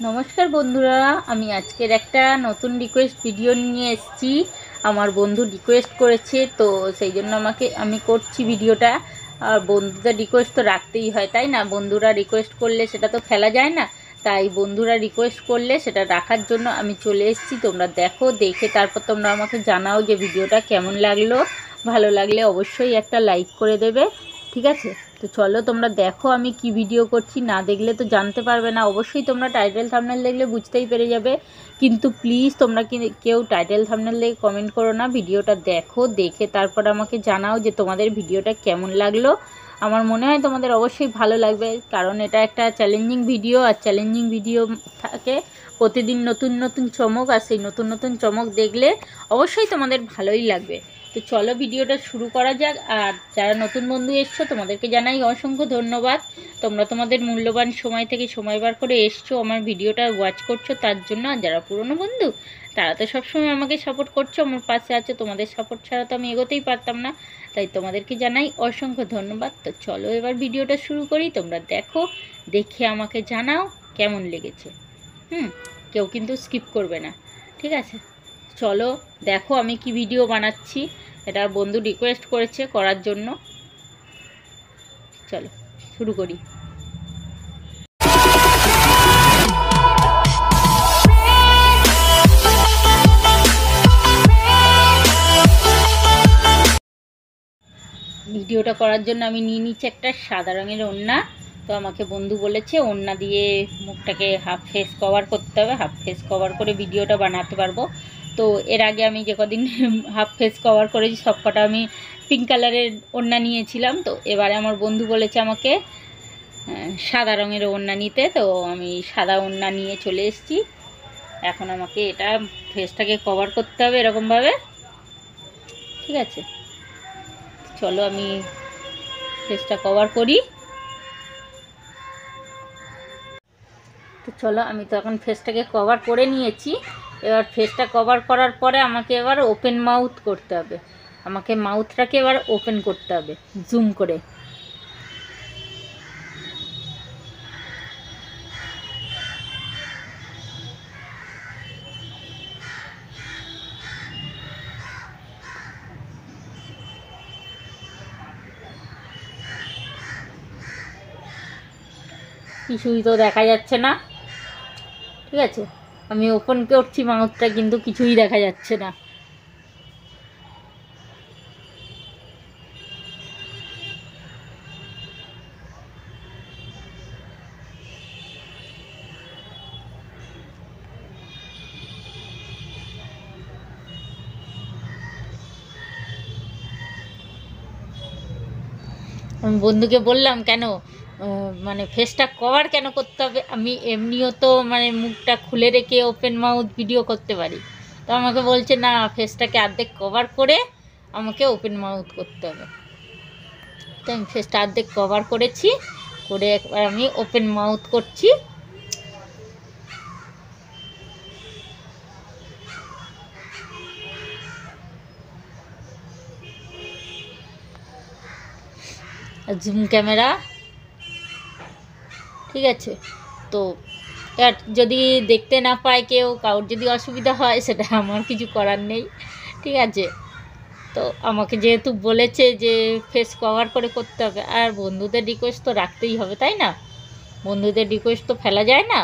নমস্কার বন্ধুরা, আমি আজকের একটা নতুন রিকোয়েস্ট ভিডিও নিয়ে এসেছি। আমার বন্ধু রিকোয়েস্ট করেছে, তো সেই জন্য আমি করছি ভিডিওটা। আর বন্ধুদের রিকোয়েস্ট তো রাখতেই হয়, তাই না? বন্ধুরা রিকোয়েস্ট করলে সেটা তো ফেলা যায় না, তাই বন্ধুরা রিকোয়েস্ট করলে সেটা রাখার জন্য আমি চলে এসেছি। তোমরা দেখো, দেখে তারপর তোমরা আমাকে জানাও যে ভিডিওটা কেমন লাগলো। ভালো লাগলে অবশ্যই একটা লাইক করে দেবে, ঠিক আছে? তো চলো তোমরা দেখো আমি কি ভিডিও করছি। না দেখলে তো জানতে পারবে না। অবশ্যই তোমরা টাইটেল থাম্বনেল দেখলে বুঝতেই পেরে যাবে, কিন্তু প্লিজ তোমরা কেউ টাইটেল থাম্বনেল দেখে কমেন্ট করো না। ভিডিওটা দেখো, দেখে তারপর আমাকে জানাও যে তোমাদের ভিডিওটা কেমন লাগলো। আমার মনে হয় তোমাদের অবশ্যই ভালো লাগবে, কারণ এটা একটা চ্যালেঞ্জিং ভিডিও, আর চ্যালেঞ্জিং ভিডিও থাকে প্রতিদিন নতুন নতুন চমক, আর সেই নতুন নতুন চমক দেখলে অবশ্যই তোমাদের ভালোই লাগবে। তো চলো ভিডিওটা শুরু করা যাক। আর যারা নতুন বন্ধু এসছো তোমাদেরকে জানাই অসংখ্য ধন্যবাদ। তোমরা তোমাদের মূল্যবান সময় থেকে সময় বার করে এসছো, আমার ভিডিওটা ওয়াচ করছো তার জন্য। আর যারা পুরনো বন্ধু তারা তো সবসময় আমাকে সাপোর্ট করছো, আমার পাশে আছে। তোমাদের সাপোর্ট ছাড়া তো আমি এগোতেই পারতাম না, তাই তোমাদেরকে জানাই অসংখ্য ধন্যবাদ। তো চলো এবার ভিডিওটা শুরু করি। তোমরা দেখো, দেখে আমাকে জানাও কেমন লেগেছে। কেউ কিন্তু স্কিপ করবে না, ঠিক আছে? চলো দেখো আমি কি ভিডিও বানাচ্ছি। এটা বন্ধু রিকোয়েস্ট করেছে করার জন্য। চলো শুরু করি। ভিডিওটা করার জন্য আমি নিয়ে নিচ্ছি একটা সাদা রঙের ওড়না। তো আমাকে বন্ধু বলেছে ওড়না দিয়ে মুখটাকে হাফ ফেস কভার করতে হবে, হাফ ফেস কভার করে ভিডিওটা বানাতে পারবো। তো এর আগে আমি যে কদিন হাফ ফেস কভার করেছি সব কটা আমি পিঙ্ক কালারের ওড়না নিয়েছিলাম। তো এবারে আমার বন্ধু বলেছে আমাকে সাদা রঙের ওড়না নিতে, তো আমি সাদা ওড়না নিয়ে চলে এসেছি। এখন আমাকে এটা ফেসটাকে কভার করতে হবে এরকমভাবে, ঠিক আছে? চলো আমি ফেসটা কভার করি। তো চলো আমি তো এখন ফেসটাকে কভার করে নিয়েছি। এবার ফেসটা কভার করার পরে আমাকে এবার ওপেন মাউথ করতে হবে। আমাকে মাউথটাকে এবার ওপেন করতে হবে জুম করে। কিছুই তো দেখা যাচ্ছে না, ঠিক আছে? আমি ওপেন করছি মাউথটা, কিন্তু কিছুই দেখা যাচ্ছে না। আমি বন্ধুকে বললাম কেন মানে ফেসটা কভার কেন করতে হবে, আমি এমনিও তো মানে মুখটা খুলে রেখে ওপেন মাউথ ভিডিও করতে পারি। তো আমাকে বলছে না, ফেসটাকে অর্ধেক কভার করে আমাকে ওপেন মাউথ করতে হবে। তো আমি ফেসটা অর্ধেক কভার করেছি, করে একবার আমি ওপেন মাউথ করছি। জুম ক্যামেরা, ঠিক আছে? তো এর যদি দেখতে না পায় কেউ, কারোর যদি অসুবিধা হয়, সেটা আমার কিছু করার নেই, ঠিক আছে? তো আমাকে যেহেতু বলেছে যে ফেস কভার করে করতে হবে, আর বন্ধুদের রিকোয়েস্ট তো রাখতেই হবে, তাই না? বন্ধুদের রিকোয়েস্ট তো ফেলা যায় না।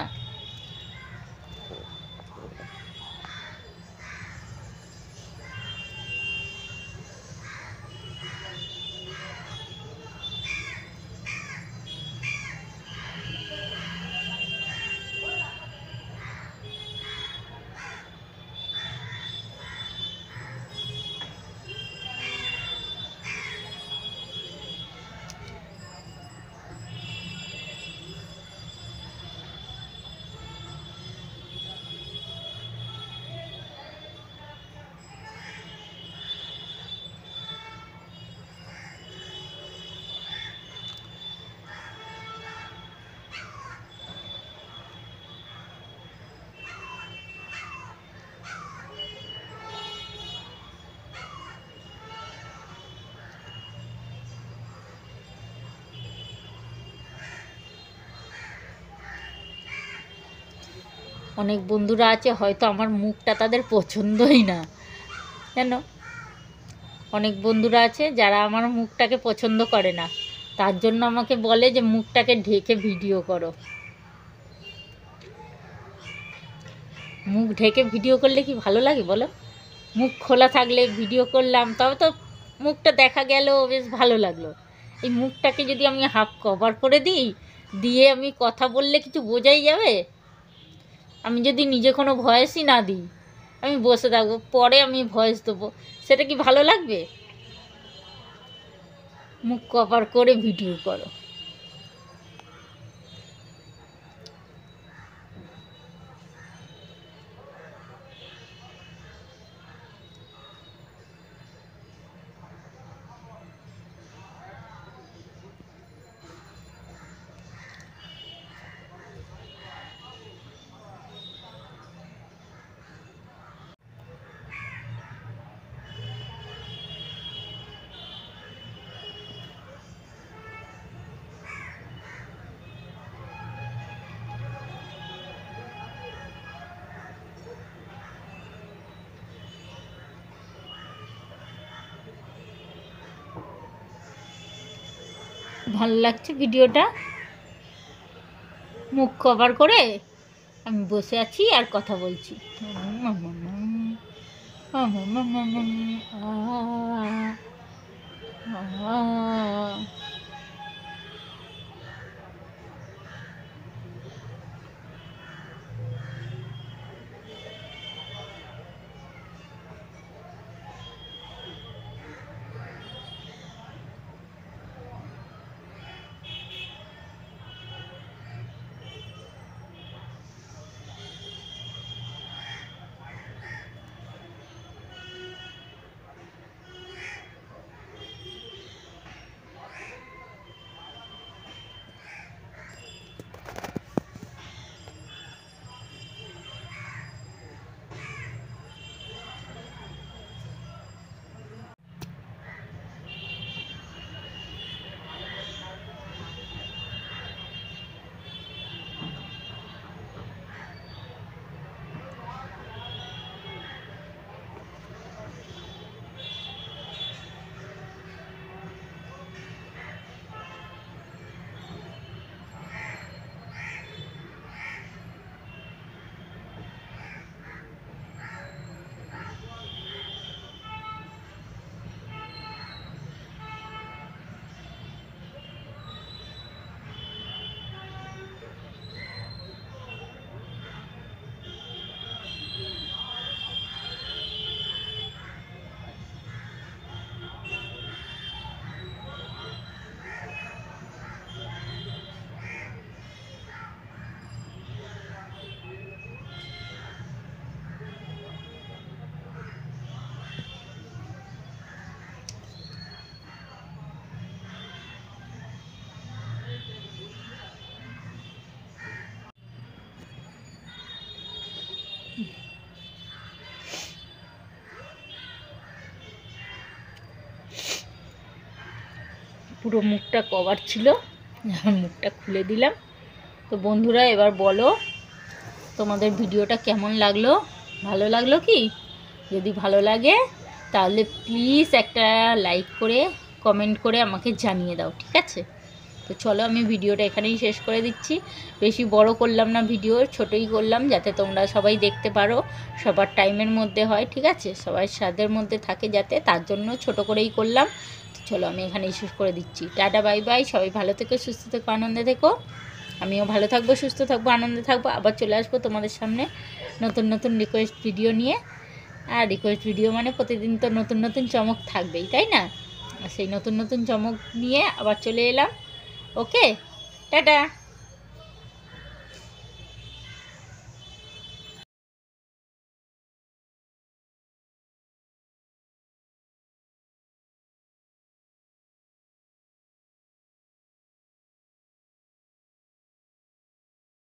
অনেক বন্ধুরা আছে হয়তো আমার মুখটা তাদের পছন্দই না, কেন অনেক বন্ধুরা আছে যারা আমার মুখটাকে পছন্দ করে না, তার জন্য আমাকে বলে যে মুখটাকে ঢেকে ভিডিও করো। মুখ ঢেকে ভিডিও করলে কি ভালো লাগে বলো? মুখ খোলা থাকলে ভিডিও করলাম, তবে তো মুখটা দেখা গেল, বেশ ভালো লাগলো। এই মুখটাকে যদি আমি হাফ কভার করে দিই, দিয়ে আমি কথা বললে কিছু বোঝাই যাবে? আমি যদি নিজে কোনো ভয়েসই না দিই, আমি বসে থাকবো, পরে আমি ভয়েস দেবো, সেটা কি ভালো লাগবে? মুখ কভার করে ভিডিও করো। ভালো লাগছে ভিডিওটা? মুখ কভার করে আমি বসে আছি আর কথা বলছি। পুরো মুখটা কভার ছিল, মুখটা খুলে দিলাম। তো বন্ধুরা এবার বলো তোমাদের ভিডিওটা কেমন লাগলো? ভালো লাগলো কি? যদি ভালো লাগে তাহলে প্লিজ একটা লাইক করে কমেন্ট করে আমাকে জানিয়ে দাও, ঠিক আছে? তো চলো আমি ভিডিওটা এখানেই শেষ করে দিচ্ছি। বেশি বড় করলাম না ভিডিও, ছোটই করলাম যাতে তোমরা সবাই দেখতে পারো, সবার টাইমের মধ্যে হয়, ঠিক আছে? সবাই স্বাদের মধ্যে থাকে যাতে, তার জন্য ছোট করেই করলাম। তো চলো আমি এখানেই শেষ করে দিচ্ছি। Tata, bye bye. সবাই ভালো থেকো, সুস্থ থেকো, আনন্দে থেকো। আমিও ভালো থাকবো, সুস্থ থাকবো, আনন্দে থাকবো। আবার চলে আসবো তোমাদের সামনে নতুন নতুন রিকোয়েস্ট ভিডিও নিয়ে। আর রিকোয়েস্ট ভিডিও মানে প্রতিদিন তো নতুন নতুন চমক থাকবেই, তাই না? আর সেই নতুন নতুন চমক নিয়ে আবার চলে এলাম। ওকে, টাটা।